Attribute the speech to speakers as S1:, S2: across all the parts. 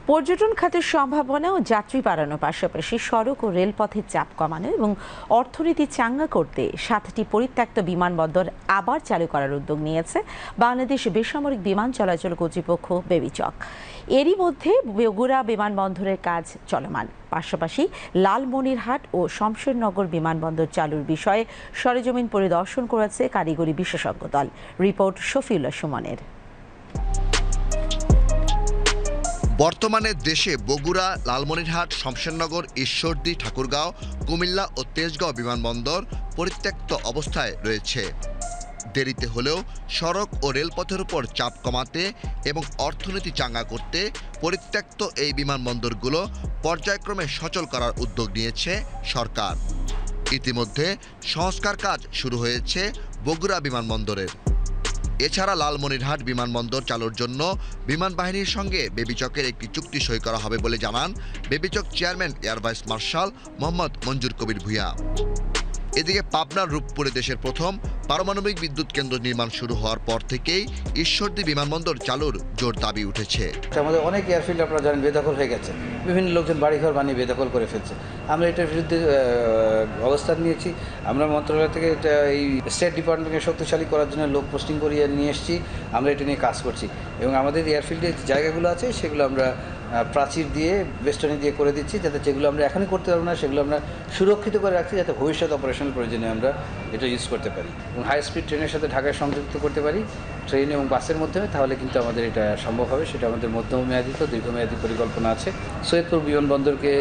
S1: পর্যটন খাতের সম্ভাবনা ও যাত্রী বাড়ানোর পাশাপাশি সড়ক ও রেলপথের চাপ কমানো এবং অর্থনীতি চাঙ্গা করতে 7টি পরিত্যক্ত বিমানবন্দর আবার চালু করার উদ্যোগ নিয়েছে বাংলাদেশ বেসামরিক বিমান চলাচল কর্তৃপক্ষ বেবিচক। এরই মধ্যে বগুড়া বিমানবন্দরের কাজ চলমান, পাশাপাশি লালমনিরহাট ও শমশেরনগর বিমানবন্দর চালুর বিষয়ে সরেজমিন পরিদর্শন করেছে কারিগরি বিশেষজ্ঞ দল। রিপোর্ট শফিউল্লাহ সুমনের।
S2: বর্তমানে দেশে বগুড়া, লালমনিরহাট, শমশেরনগর, ঈশ্বরদী, ঠাকুরগাঁও, কুমিল্লা ও তেজগাঁও বিমানবন্দর পরিত্যক্ত অবস্থায় রয়েছে। দেরিতে হলেও সড়ক ও রেলপথের উপর চাপ কমাতে এবং অর্থনীতি চাঙ্গা করতে পরিত্যক্ত এই বিমানবন্দরগুলো পর্যায়ক্রমে সচল করার উদ্যোগ নিয়েছে সরকার। ইতিমধ্যে সংস্কার কাজ শুরু হয়েছে বগুড়া বিমানবন্দরের। এছাড়া লালমনিরহাট বিমানবন্দর চালুর জন্য বিমান বাহিনীর সঙ্গে বেবিচকের একটি চুক্তি সই করা হবে বলে জানান বেবিচক chairman air vice marshal Mohammad Manzur Kabir Bhuiyan. এদিকে পাবনার রূপপুরে দেশের প্রথম পারমাণবিক বিদ্যুৎ কেন্দ্র নির্মাণ শুরু হওয়ার পর থেকেই ঈশ্বরদী বিমানবন্দর চালুর জোর দাবি উঠেছে।
S3: আমাদের অনেক এয়ারফিল্ড আপনারা জানেন বেদখল হয়ে গেছে, বিভিন্ন লোকজন বাড়িঘর বানিয়ে বেদখল করে ফেলছে। আমরা এটার বিরুদ্ধে অবস্থান নিয়েছি। আমরা মন্ত্রণালয় থেকে এটা এই স্টেট ডিপার্টমেন্টকে শক্তিশালী করার জন্য লোক পোস্টিং করিয়ে নিয়ে এসেছি। আমরা এটা নিয়ে কাজ করছি এবং আমাদের এয়ারফিল্ডের যে জায়গাগুলো আছে সেগুলো আমরা প্রাচীর দিয়ে বেষ্টনী দিয়ে করে দিচ্ছি, যাতে যেগুলো আমরা এখনই করতে পারবো না সেগুলো আমরা সুরক্ষিত করে রাখছি, যাতে ভবিষ্যৎ অপারেশনাল প্রয়োজনে আমরা এটা ইউজ করতে পারি এবং হাই স্পিড ট্রেনের সাথে ঢাকায় সংযুক্ত করতে পারি ট্রেন এবং বাসের মাধ্যমে। তাহলে কিন্তু আমাদের এটা সম্ভব হবে। সেটা আমাদের মধ্যমেয়াদী তো দীর্ঘমেয়াদী পরিকল্পনা আছে। সৈয়দপুর বিমানবন্দরকে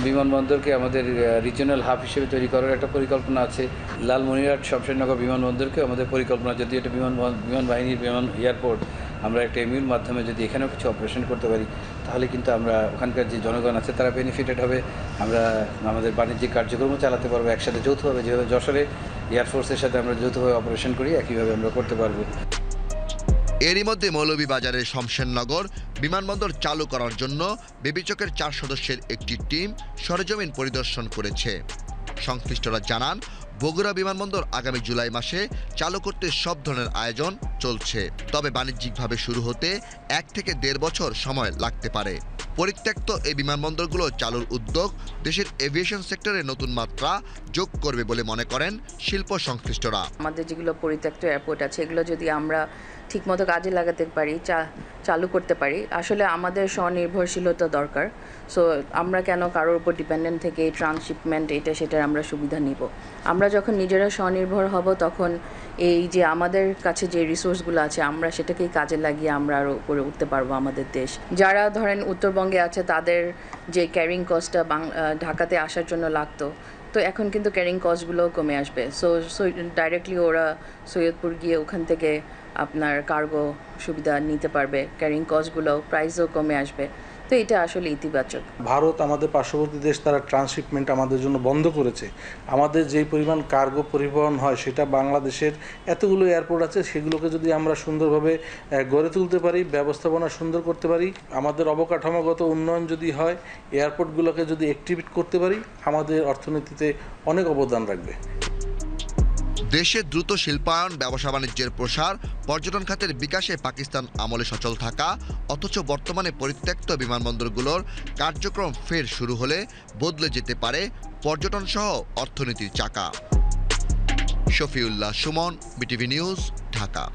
S3: বিমানবন্দরকে আমাদের রিজিওনাল হাব হিসেবে তৈরি করার একটা পরিকল্পনা আছে। লালমনিরহাট শমশেরনগর বিমানবন্দরকে আমাদের পরিকল্পনা, যদি এটা বিমান বাহিনীর এয়ারপোর্ট আমরা একটা এমইউর মাধ্যমে যদি এখানেও কিছু অপারেশন করতে পারি তাহলে কিন্তু আমরা ওখানকার যে জনগণ আছে তারা বেনিফিটেড হবে। আমরা আমাদের বাণিজ্যিক কার্যক্রমও চালাতে পারবো একসাথে যৌথভাবে, যেভাবে যশোরে এয়ারফোর্সের সাথে আমরা যৌথভাবে অপারেশন করি একইভাবে আমরা করতে পারবো।
S2: এরই মধ্যে মৌলভীবাজারের শমশেরনগর বিমানবন্দর চালু করার জন্য বেবিচকের 4 সদস্যের একটি টিম সরেজমিন পরিদর্শন করেছে। সংশ্লিষ্টরা জানান বগুড়া বিমানবন্দর আগামী জুলাই মাসে চালু করতে সব ধরনের আয়োজন চলছে, তবে বাণিজ্যিকভাবে শুরু হতে 1 থেকে 1.5 বছর সময় লাগতে পারে। পরিত্যক্ত এই বিমানবন্দরগুলো চালুর উদ্যোগ দেশের এভিয়েশন সেক্টরে নতুন মাত্রা যোগ করবে বলে মনে করেন শিল্প সংশ্লিষ্টরা।
S4: আমাদের যেগুলো পরিত্যক্ত এয়ারপোর্ট আছে এগুলো যদি আমরা ঠিকমতো কাজে লাগাতে পারি, চালু করতে পারি, আসলে আমাদের স্বনির্ভরশীলতা দরকার। সো আমরা কেন কারোর উপর ডিপেন্ডেন্ট থেকে ট্রান্সশিপমেন্ট এটা সেটার আমরা সুবিধা নিব। আমরা যখন নিজেরা স্বনির্ভর হব তখন এই যে আমাদের কাছে যে রিসোর্সগুলো আছে আমরা সেটাকেই কাজে লাগিয়ে আমরা আরও উপরে উঠতে পারবো আমাদের দেশ। যারা ধরেন উত্তরবঙ্গে আছে তাদের যে ক্যারিং কস্টটা ঢাকাতে আসার জন্য লাগতো, তো এখন কিন্তু ক্যারিং কস্টগুলোও কমে আসবে। সো ডাইরেক্টলি ওরা সৈয়দপুর গিয়ে ওখান থেকে আপনার কার্গো সুবিধা নিতে পারবে, ক্যারিং কস্টগুলো প্রাইসও কমে আসবে। তো এটা আসলে ইতিবাচক।
S5: ভারত আমাদের পার্শ্ববর্তী দেশ, তারা ট্রান্সশিপমেন্ট আমাদের জন্য বন্ধ করেছে। আমাদের যেই পরিমাণ কার্গো পরিবহন হয় সেটা বাংলাদেশের এতগুলো এয়ারপোর্ট আছে, সেগুলোকে যদি আমরা সুন্দরভাবে গড়ে তুলতে পারি, ব্যবস্থাপনা সুন্দর করতে পারি, আমাদের অবকাঠামোগত উন্নয়ন যদি হয়, এয়ারপোর্টগুলোকে যদি অ্যাক্টিভেট করতে পারি, আমাদের অর্থনীতিতে অনেক অবদান রাখবে।
S2: দেশে দ্রুত শিল্পায়ন, ব্যবসা বাণিজ্যের প্রসার, পর্যটন খাতের বিকাশে পাকিস্তান আমলে সচল থাকা, অথচ বর্তমানে পরিত্যক্ত বিমানবন্দরগুলোর কার্যক্রম ফের শুরু হলে বদলে যেতে পারে পর্যটন সহ অর্থনীতির চাকা। Shafiullah Suman, BTV news, Dhaka.